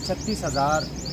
36,000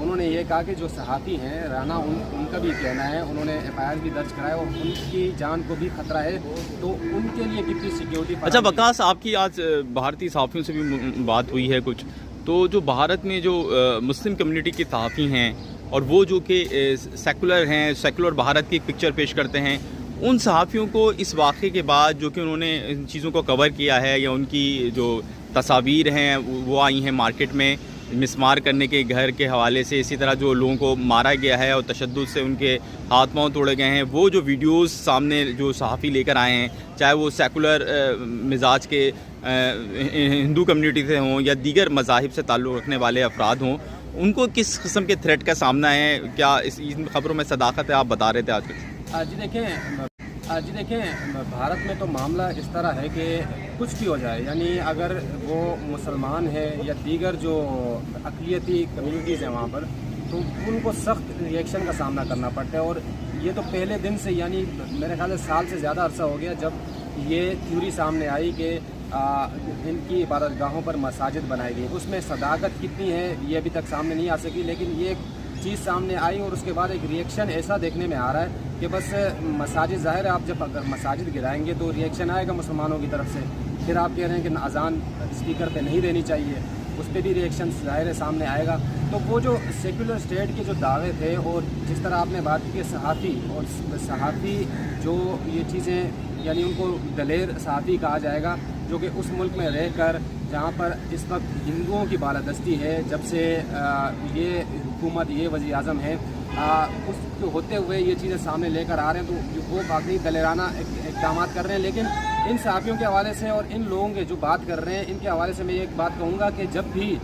تو انہوں نے یہ کہا کہ جو صحافی ہیں رانا ان کا بھی کہنا ہے, انہوں نے FIR بھی درج کرایا اور ان کی جان کو بھی خطرہ ہے, تو ان کے لیے کتنی سیکیورٹی. اچھا وکاس, آپ کی آج بھارتی صحافیوں سے بھی بات ہوئی ہے کچھ, تو جو بھارت میں جو مسلم کمیونٹی کے صحافی ہیں اور وہ جو کہ سیکولر ہیں, سیکولر بھارت کی ایک پکچر پیش کرتے ہیں, ان صحافیوں کو اس واقعے کے بعد جو کہ انہوں نے ان چیزوں کو کور کیا ہے یا ان کی جو تصاویر ہیں وہ آئی ہیں مارکیٹ میں مسمار کرنے کے گھر کے حوالے سے, اسی طرح جو لوگوں کو مارا گیا ہے اور تشدد سے ان کے ہاتھ پاؤں توڑے گئے ہیں, وہ جو ویڈیوز سامنے جو صحافی لے کر آئے ہیں, چاہے وہ سیکولر مزاج کے ہندو کمیونٹی سے ہوں یا دیگر مذاہب سے تعلق رکھنے والے افراد ہوں, ان کو کس قسم کے تھریٹ کا سامنا ہے؟ کیا اس خبروں میں صداقت ہے؟ آپ بتا رہے تھے آج کل. جی دیکھیں بھارت میں تو معاملہ اس طرح ہے کہ کچھ بھی ہو جائے, یعنی اگر وہ مسلمان ہے یا دیگر جو اقلیتی کمیونٹیز ہیں وہاں پر, تو ان کو سخت ریئیکشن کا سامنا کرنا پڑتا ہے. اور یہ تو پہلے دن سے, یعنی میرے خیال سے سال سے زیادہ عرصہ ہو گیا جب یہ تھیوری سامنے آئی کہ ان کی عبادت گاہوں پر مساجد بنائی گئی. اس میں صداقت کتنی ہے یہ ابھی تک سامنے نہیں آ سکی, لیکن یہ چیز سامنے آئی اور اس کے بعد ایک ریئیکشن ایسا دیکھنے میں آ رہا ہے کہ بس مساجد, ظاہر ہے آپ جب اگر مساجد گرائیں گے تو ریئیکشن آئے گا مسلمانوں کی طرف سے. پھر آپ کہہ رہے ہیں کہ اذان اسپیکر پہ نہیں دینی چاہیے, اس پہ بھی ریئیکشن ظاہر ہے سامنے آئے گا. تو وہ جو سیکولر اسٹیٹ کے جو دعوے تھے, اور جس طرح آپ نے بات کی کہ صحافی جو یہ چیزیں, یعنی ان کو دلیر صحافی کہا جائے گا جو کہ اس ملک میں رہ کر جہاں پر اس وقت ہندوؤں کی بالادستی ہے, جب سے یہ حکومت, یہ وزیر اعظم ہے, اس کے ہوتے ہوئے یہ چیزیں سامنے لے کر آ رہے ہیں, تو وہ واقعی دلیرانہ اقدامات کر رہے ہیں. لیکن ان صحافیوں کے حوالے سے اور ان لوگوں کے جو بات کر رہے ہیں ان کے حوالے سے میں ایک بات کہوں گا کہ جب بھی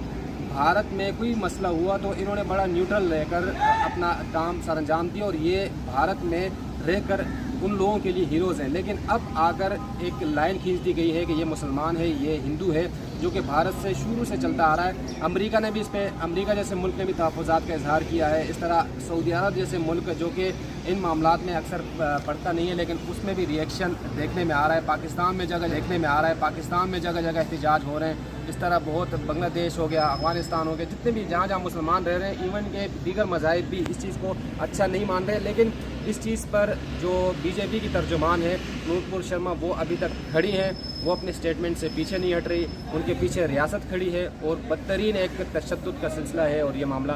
بھارت میں کوئی مسئلہ ہوا تو انہوں نے بڑا نیوٹرل رہ کر اپنا کام سر انجام دیا, اور یہ بھارت میں رہ کر ان لوگوں کے لیے ہیروز ہیں. لیکن اب آ کر ایک لائن کھینچ دی گئی ہے کہ یہ مسلمان ہے, یہ ہندو ہے, جو کہ بھارت سے شروع سے چلتا آ رہا ہے. امریکہ نے بھی اس پہ, امریکہ جیسے ملک نے بھی تحفظات کا اظہار کیا ہے. اس طرح سعودی عرب جیسے ملک جو کہ ان معاملات میں اکثر پڑھتا نہیں ہے لیکن اس میں بھی ریئیکشن دیکھنے میں آ رہا ہے. پاکستان میں جگہ دیکھنے میں آ رہا ہے, پاکستان میں جگہ جگہ احتجاج ہو رہے ہیں. اس طرح بہت بنگلہ دیش ہو گیا, افغانستان ہو گیا, جتنے بھی جہاں جہاں مسلمان رہ رہے ہیں, ایون کے دیگر مذاہب بھی اس چیز کو اچھا نہیں مان رہے. لیکن اس چیز پر جو BJP کی ترجمان ہے نورپور شرما, وہ ابھی تک کھڑی ہیں, وہ اپنے اسٹیٹمنٹ سے پیچھے نہیں ہٹ رہی. ان کے پیچھے ریاست کھڑی ہے اور بدترین ایک تشدد کا سلسلہ ہے اور یہ معاملہ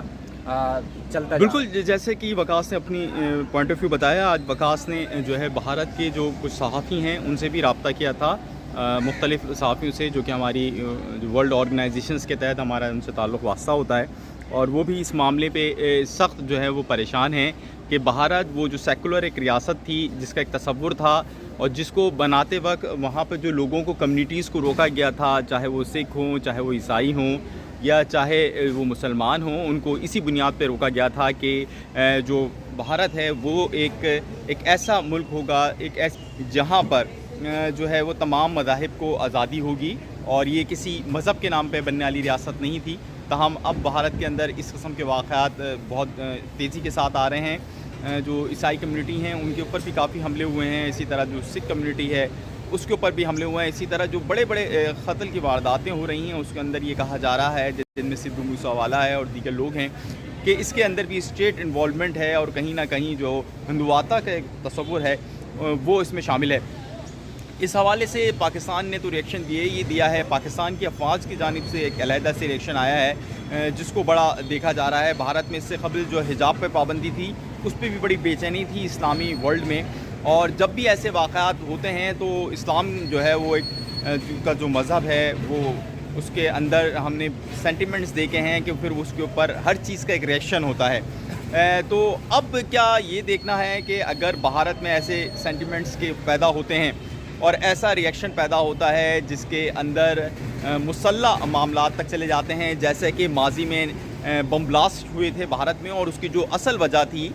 چلتا ہے. بالکل, جیسے کہ وکاس نے اپنی پوائنٹ آف ویو بتایا, آج وکاس نے جو ہے بھارت کے جو کچھ صحافی ہیں ان سے بھی رابطہ کیا تھا, مختلف صحافیوں سے جو کہ ہماری ورلڈ آرگنائزیشنز کے تحت ہمارا ان سے تعلق واسطہ ہوتا ہے, اور وہ بھی اس معاملے پہ سخت جو ہے وہ پریشان ہیں کہ بھارت وہ جو سیکولر ایک ریاست تھی جس کا ایک تصور تھا, اور جس کو بناتے وقت وہاں پہ جو لوگوں کو, کمیونٹیز کو روکا گیا تھا, چاہے وہ سکھ ہوں, چاہے وہ عیسائی ہوں یا چاہے وہ مسلمان ہوں, ان کو اسی بنیاد پہ روکا گیا تھا کہ جو بھارت ہے وہ ایک ایسا ملک ہوگا, جہاں پر جو ہے وہ تمام مذاہب کو آزادی ہوگی, اور یہ کسی مذہب کے نام پہ بننے والی ریاست نہیں تھی. تاہم اب بھارت کے اندر اس قسم کے واقعات بہت تیزی کے ساتھ آ رہے ہیں. جو عیسائی کمیونٹی ہیں ان کے اوپر بھی کافی حملے ہوئے ہیں, اسی طرح جو سکھ کمیونٹی ہے اس کے اوپر بھی حملے ہوئے ہیں, اسی طرح جو بڑے بڑے قتل کی وارداتیں ہو رہی ہیں اس کے اندر یہ کہا جا رہا ہے, جن میں سدھو موسیوالا ہے اور دیگر لوگ ہیں, کہ اس کے اندر بھی اسٹیٹ انوالومنٹ ہے, اور کہیں نہ کہیں جو ہندوتا کا ایک تصور ہے وہ اس میں شامل ہے. اس حوالے سے پاکستان نے تو ریئیکشن دیا ہے. پاکستان کی افواج کی جانب سے ایک علیحدہ سے ریئیکشن آیا ہے جس کو بڑا دیکھا جا رہا ہے. بھارت میں اس سے قبل جو حجاب پہ پابندی تھی اس پہ بھی بڑی بے چینی تھی اسلامی ورلڈ میں, اور جب بھی ایسے واقعات ہوتے ہیں تو اسلام جو ہے وہ ایک کا جو مذہب ہے وہ اس کے اندر ہم نے سینٹیمنٹس دیکھے ہیں کہ پھر اس کے اوپر ہر چیز کا ایک ریئیکشن ہوتا ہے. تو اب کیا یہ دیکھنا ہے کہ اگر بھارت میں ایسے سینٹیمنٹس کے پیدا ہوتے ہیں اور ایسا ریئیکشن پیدا ہوتا ہے جس کے اندر مسلح معاملات تک چلے جاتے ہیں, جیسے کہ ماضی میں بم بلاسٹ ہوئے تھے بھارت میں, اور اس کی جو اصل وجہ تھی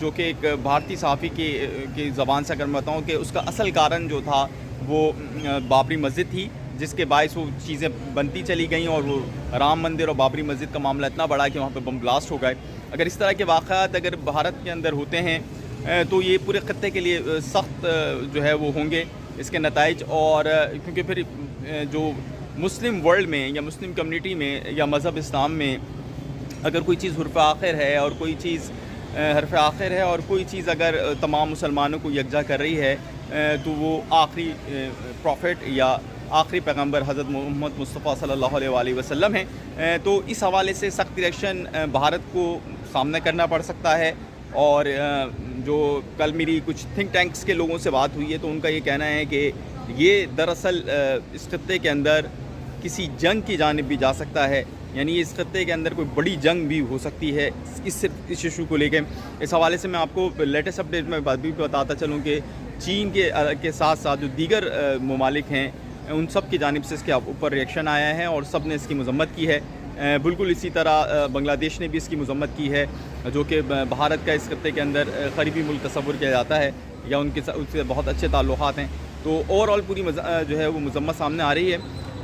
جو کہ ایک بھارتی صحافی کی زبان سے اگر میں بتاؤں کہ اس کا اصل کارن جو تھا وہ بابری مسجد تھی, جس کے باعث وہ چیزیں بنتی چلی گئیں, اور وہ رام مندر اور بابری مسجد کا معاملہ اتنا بڑا کہ وہاں پہ بم بلاسٹ ہو گئے. اگر اس طرح کے واقعات اگر بھارت کے اندر ہوتے ہیں تو یہ پورے خطے کے لیے سخت جو ہے وہ ہوں گے اس کے نتائج, اور کیونکہ پھر جو مسلم ورلڈ میں یا مسلم کمیونٹی میں یا مذہب اسلام میں اگر کوئی چیز حرف آخر ہے اور کوئی چیز حرف آخر ہے اور کوئی چیز اگر تمام مسلمانوں کو یکجا کر رہی ہے تو وہ آخری پروفٹ یا آخری پیغمبر حضرت محمد مصطفیٰ صلی اللہ علیہ وآلہ وسلم ہیں. تو اس حوالے سے سخت ریئیکشن بھارت کو سامنا کرنا پڑ سکتا ہے. اور جو کل میری کچھ تھنک ٹینکس کے لوگوں سے بات ہوئی ہے تو ان کا یہ کہنا ہے کہ یہ دراصل اس خطے کے اندر کسی جنگ کی جانب بھی جا سکتا ہے. یعنی اس خطے کے اندر کوئی بڑی جنگ بھی ہو سکتی ہے اس ایشو کو لے کے. اس حوالے سے میں آپ کو لیٹسٹ اپڈیٹ میں بات بھی بتاتا چلوں کہ چین کے ساتھ ساتھ جو دیگر ممالک ہیں ان سب کی جانب سے اس کے اوپر ریئیکشن آیا ہے اور سب نے اس کی مذمت کی ہے. بالکل اسی طرح بنگلہ دیش نے بھی اس کی مذمت کی ہے جو کہ بھارت کا اس خطے کے اندر قریبی ملک تصور کیا جاتا ہے یا ان سے بہت اچھے تعلقات ہیں. تو اوور آل پوری جو ہے وہ مذمت سامنے آ رہی ہے.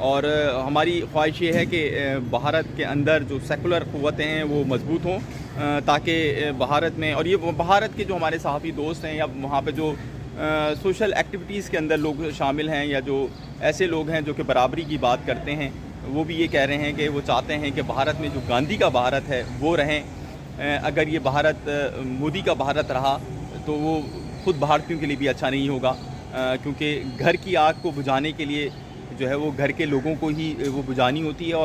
اور ہماری خواہش یہ ہے کہ بھارت کے اندر جو سیکولر قوتیں ہیں وہ مضبوط ہوں تاکہ بھارت میں اور یہ بھارت کے جو ہمارے صحافی دوست ہیں یا وہاں پہ جو سوشل ایکٹیویٹیز کے اندر لوگ شامل ہیں یا جو ایسے لوگ ہیں جو کہ برابری کی بات کرتے ہیں وہ بھی یہ کہہ رہے ہیں کہ وہ چاہتے ہیں کہ بھارت میں جو گاندھی کا بھارت ہے وہ رہیں. اگر یہ بھارت مودی کا بھارت رہا تو وہ خود بھارتیوں کے لیے بھی اچھا نہیں ہوگا کیونکہ گھر کی آگ کو بجھانے کے لیے جو ہے وہ گھر کے لوگوں کو ہی وہ بجھانی ہوتی ہے.